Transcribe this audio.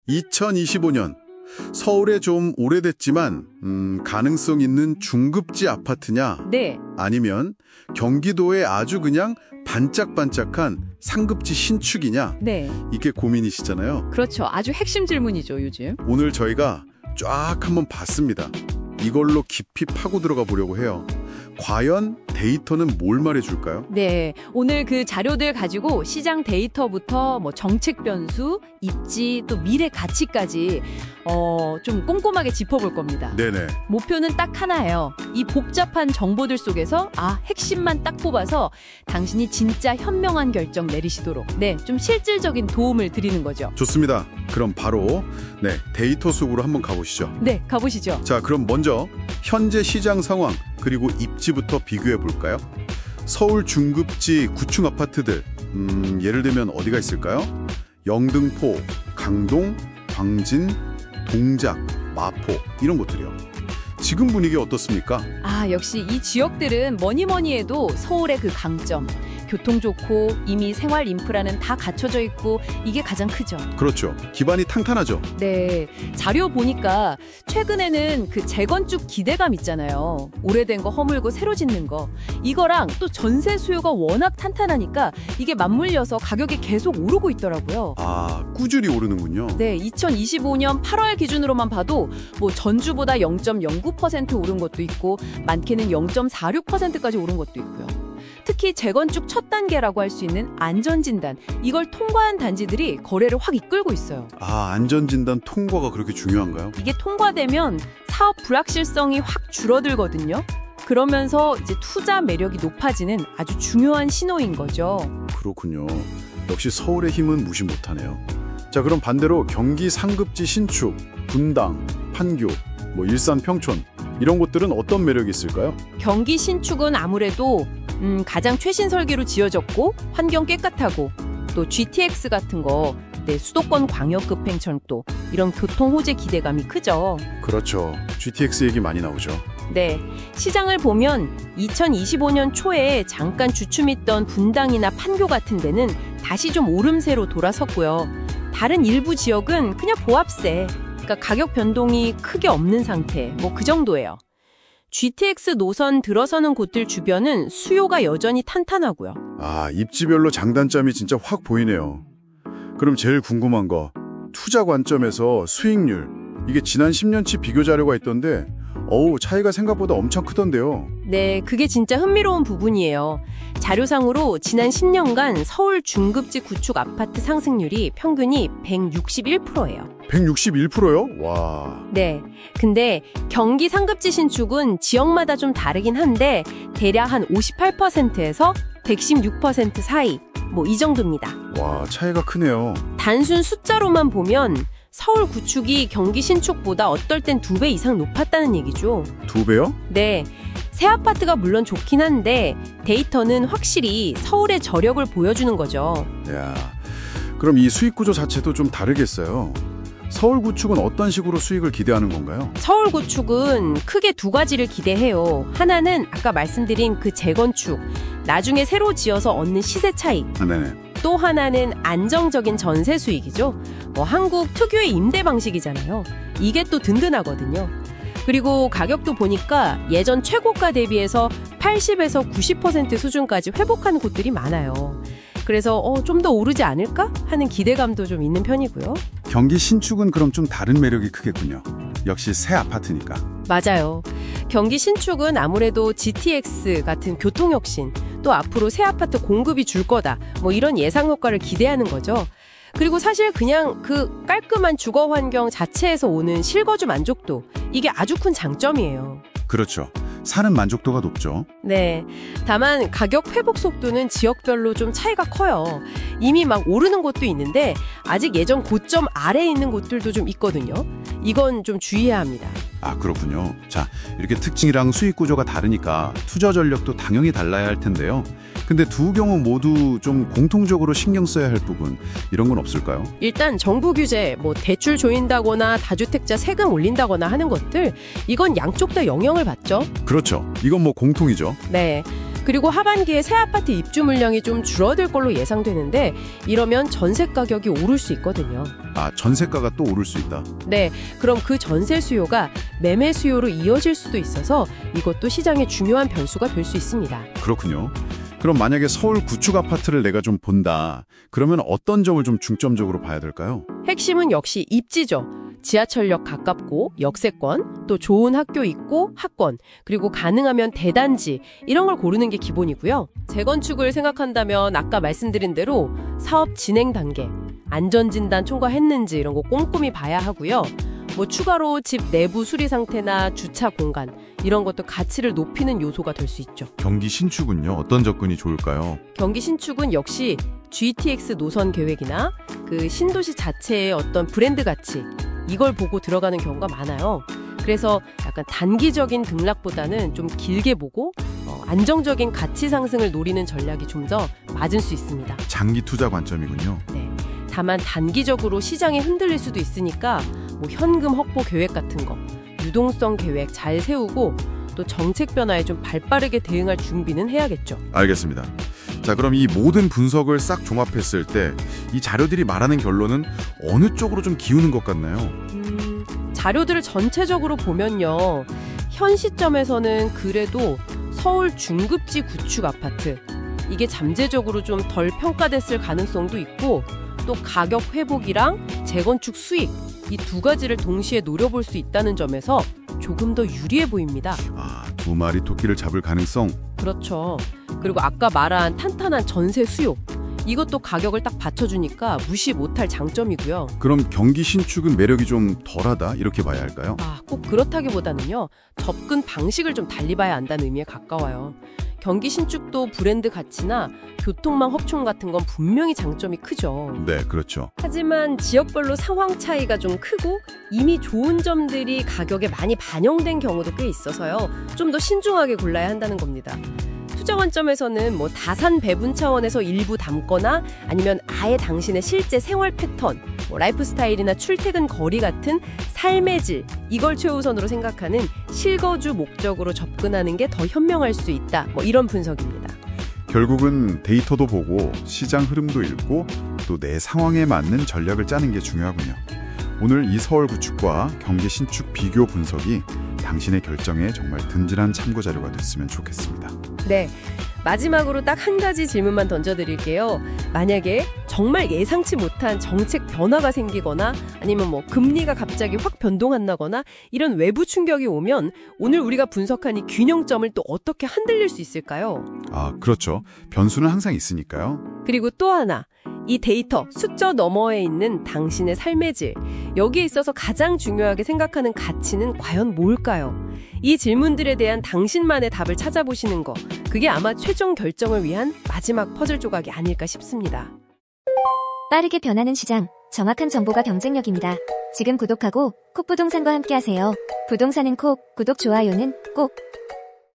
2025년 서울에 좀 오래됐지만 가능성 있는 중급지 아파트냐 네, 아니면 경기도에 아주 그냥 반짝반짝한 상급지 신축이냐 네. 이게 고민이시잖아요. 그렇죠. 아주 핵심 질문이죠, 요즘. 오늘 저희가 쫙 한번 봤습니다. 이걸로 깊이 파고 들어가 보려고 해요. 과연 데이터는 뭘 말해줄까요? 네, 오늘 그 자료들 가지고 시장 데이터부터 뭐 정책 변수, 입지, 또 미래 가치까지 좀 꼼꼼하게 짚어볼 겁니다. 네네. 목표는 딱 하나예요. 이 복잡한 정보들 속에서 핵심만 딱 뽑아서 당신이 진짜 현명한 결정 내리시도록 좀 실질적인 도움을 드리는 거죠. 좋습니다. 그럼 바로 데이터 속으로 한번 가보시죠. 네, 가보시죠. 자, 그럼 먼저 현재 시장 상황 그리고 입지부터 비교해 볼까요? 서울 중급지 구층 아파트들 예를 들면 어디가 있을까요? 영등포, 강동, 광진, 동작, 마포 이런 곳들이요. 지금 분위기 어떻습니까? 역시 이 지역들은 뭐니 해도 서울의 그 강점, 교통 좋고 이미 생활 인프라는 다 갖춰져 있고 이게 가장 크죠. 그렇죠. 기반이 탄탄하죠. 네, 자료 보니까 최근에는 그 재건축 기대감 있잖아요. 오래된 거 허물고 새로 짓는 거. 이거랑 또 전세 수요가 워낙 탄탄하니까 이게 맞물려서 가격이 계속 오르고 있더라고요. 꾸준히 오르는군요. 네, 2025년 8월 기준으로만 봐도 뭐 전주보다 0.09% 오른 것도 있고 많게는 0.46%까지 오른 것도 있고요. 특히 재건축 첫 단계라고 할 수 있는 안전진단, 이걸 통과한 단지들이 거래를 확 이끌고 있어요. 안전진단 통과가 그렇게 중요한가요? 이게 통과되면 사업 불확실성이 확 줄어들거든요. 그러면서 이제 투자 매력이 높아지는 아주 중요한 신호인 거죠. 그렇군요. 역시 서울의 힘은 무시 못하네요. 자, 그럼 반대로 경기 상급지 신축, 분당, 판교, 일산 평촌 이런 곳들은 어떤 매력이 있을까요? 경기 신축은 아무래도 가장 최신 설계로 지어졌고 환경 깨끗하고 또 GTX 같은 거 수도권 광역급 횡철도 이런 교통 호재 기대감이 크죠. 그렇죠. GTX 얘기 많이 나오죠. 네, 시장을 보면 2025년 초에 잠깐 주춤했던 분당이나 판교 같은 데는 다시 좀 오름세로 돌아섰고요. 다른 일부 지역은 그냥 보합세, 그러니까 가격 변동이 크게 없는 상태, 그 정도예요. GTX 노선 들어서는 곳들 주변은 수요가 여전히 탄탄하고요. 입지별로 장단점이 진짜 확 보이네요. 그럼 제일 궁금한 거, 투자 관점에서 수익률, 이게 지난 10년치 비교 자료가 있던데 차이가 생각보다 엄청 크던데요. 네, 그게 진짜 흥미로운 부분이에요. 자료상으로 지난 10년간 서울 중급지 구축 아파트 상승률이 평균이 161%예요. 161%요? 와. 네, 근데 경기 상급지 신축은 지역마다 좀 다르긴 한데 대략 한 58%에서 116% 사이, 이 정도입니다. 와, 차이가 크네요. 단순 숫자로만 보면 서울 구축이 경기 신축보다 어떨 땐 2배 이상 높았다는 얘기죠. 2배요? 네. 새 아파트가 물론 좋긴 한데 데이터는 확실히 서울의 저력을 보여주는 거죠. 야, 그럼 이 수익 구조 자체도 좀 다르겠어요. 서울 구축은 어떤 식으로 수익을 기대하는 건가요? 서울 구축은 크게 두 가지를 기대해요. 하나는 아까 말씀드린 그 재건축, 나중에 새로 지어서 얻는 시세 차익. 네네. 또 하나는 안정적인 전세 수익이죠. 한국 특유의 임대 방식이잖아요. 이게 또 든든하거든요. 그리고 가격도 보니까 예전 최고가 대비해서 80에서 90% 수준까지 회복하는 곳들이 많아요. 그래서 좀 더 오르지 않을까 하는 기대감도 좀 있는 편이고요. 경기 신축은 그럼 좀 다른 매력이 크겠군요. 역시 새 아파트니까. 맞아요. 경기 신축은 아무래도 GTX 같은 교통혁신, 또 앞으로 새 아파트 공급이 줄 거다, 이런 예상 효과를 기대하는 거죠. 그리고 사실 그냥 그 깔끔한 주거 환경 자체에서 오는 실거주 만족도, 이게 아주 큰 장점이에요. 그렇죠. 사는 만족도가 높죠. 네. 다만 가격 회복 속도는 지역별로 좀 차이가 커요. 이미 막 오르는 곳도 있는데 아직 예전 고점 아래에 있는 곳들도 좀 있거든요. 이건 좀 주의해야 합니다. 그렇군요. 자, 이렇게 특징이랑 수익 구조가 다르니까 투자 전략도 당연히 달라야 할 텐데요. 근데 두 경우 모두 좀 공통적으로 신경 써야 할 부분, 이런 건 없을까요? 일단 정부 규제, 대출 조인다거나 다주택자 세금 올린다거나 하는 것들, 이건 양쪽 다 영향을 받죠. 그렇죠. 이건 공통이죠. 네. 그리고 하반기에 새 아파트 입주 물량이 좀 줄어들 걸로 예상되는데 이러면 전세 가격이 오를 수 있거든요. 아, 전세가가 또 오를 수 있다. 네, 그럼 그 전세 수요가 매매 수요로 이어질 수도 있어서 이것도 시장의 중요한 변수가 될 수 있습니다. 그렇군요. 그럼 만약에 서울 구축 아파트를 내가 좀 본다. 그러면 어떤 점을 좀 중점적으로 봐야 될까요? 핵심은 역시 입지죠. 지하철역 가깝고 역세권, 또 좋은 학교 있고 학권, 그리고 가능하면 대단지 이런 걸 고르는 게 기본이고요. 재건축을 생각한다면 아까 말씀드린 대로 사업 진행 단계, 안전진단 통과했는지 이런 거 꼼꼼히 봐야 하고요. 뭐 추가로 집 내부 수리 상태나 주차 공간 이런 것도 가치를 높이는 요소가 될 수 있죠. 경기 신축은요? 어떤 접근이 좋을까요? 경기 신축은 역시 GTX 노선 계획이나 그 신도시 자체의 어떤 브랜드 가치 이걸 보고 들어가는 경우가 많아요. 그래서 약간 단기적인 등락보다는 좀 길게 보고 안정적인 가치 상승을 노리는 전략이 좀 더 맞을 수 있습니다. 장기 투자 관점이군요. 네. 다만 단기적으로 시장이 흔들릴 수도 있으니까 뭐 현금 확보 계획 같은 거, 유동성 계획 잘 세우고 또 정책 변화에 좀 발빠르게 대응할 준비는 해야겠죠. 알겠습니다. 자, 그럼 이 모든 분석을 싹 종합했을 때 이 자료들이 말하는 결론은 어느 쪽으로 좀 기우는 것 같나요? 자료들을 전체적으로 보면요. 현 시점에서는 그래도 서울 중급지 구축 아파트 이게 잠재적으로 좀 덜 평가됐을 가능성도 있고 또 가격 회복이랑 재건축 수익 이 두 가지를 동시에 노려볼 수 있다는 점에서 조금 더 유리해 보입니다. 아, 두 마리 토끼를 잡을 가능성. 그렇죠. 그리고 아까 말한 탄탄한 전세 수요 이것도 가격을 딱 받쳐주니까 무시 못할 장점이고요. 그럼 경기 신축은 매력이 좀 덜하다 이렇게 봐야 할까요? 꼭 그렇다기보다는요. 접근 방식을 좀 달리 봐야 한다는 의미에 가까워요. 경기 신축도 브랜드 가치나 교통망 확충 같은 건 분명히 장점이 크죠. 네, 그렇죠. 하지만 지역별로 상황 차이가 좀 크고 이미 좋은 점들이 가격에 많이 반영된 경우도 꽤 있어서요. 좀 더 신중하게 골라야 한다는 겁니다. 투자 관점에서는 뭐 다산 배분 차원에서 일부 담거나 아니면 아예 당신의 실제 생활 패턴, 뭐 라이프 스타일이나 출퇴근 거리 같은 삶의 질 이걸 최우선으로 생각하는 실거주 목적으로 접근하는 게 더 현명할 수 있다. 뭐 이런 분석입니다. 결국은 데이터도 보고 시장 흐름도 읽고 또 내 상황에 맞는 전략을 짜는 게 중요하군요. 오늘 이 서울 구축과 경기 신축 비교 분석이 당신의 결정에 정말 든든한 참고 자료가 됐으면 좋겠습니다. 네, 마지막으로 딱 한 가지 질문만 던져드릴게요. 만약에 정말 예상치 못한 정책 변화가 생기거나 아니면 뭐 금리가 갑자기 확 변동한다거나 이런 외부 충격이 오면 오늘 우리가 분석한 이 균형점을 또 어떻게 흔들릴 수 있을까요? 아, 그렇죠. 변수는 항상 있으니까요. 그리고 또 하나, 이 데이터, 숫자 너머에 있는 당신의 삶의 질, 여기에 있어서 가장 중요하게 생각하는 가치는 과연 뭘까요? 이 질문들에 대한 당신만의 답을 찾아보시는 거, 그게 아마 최종 결정을 위한 마지막 퍼즐 조각이 아닐까 싶습니다. 빠르게 변하는 시장, 정확한 정보가 경쟁력입니다. 지금 구독하고 콕부동산과 함께하세요. 부동산은 콕, 구독, 좋아요는 꼭.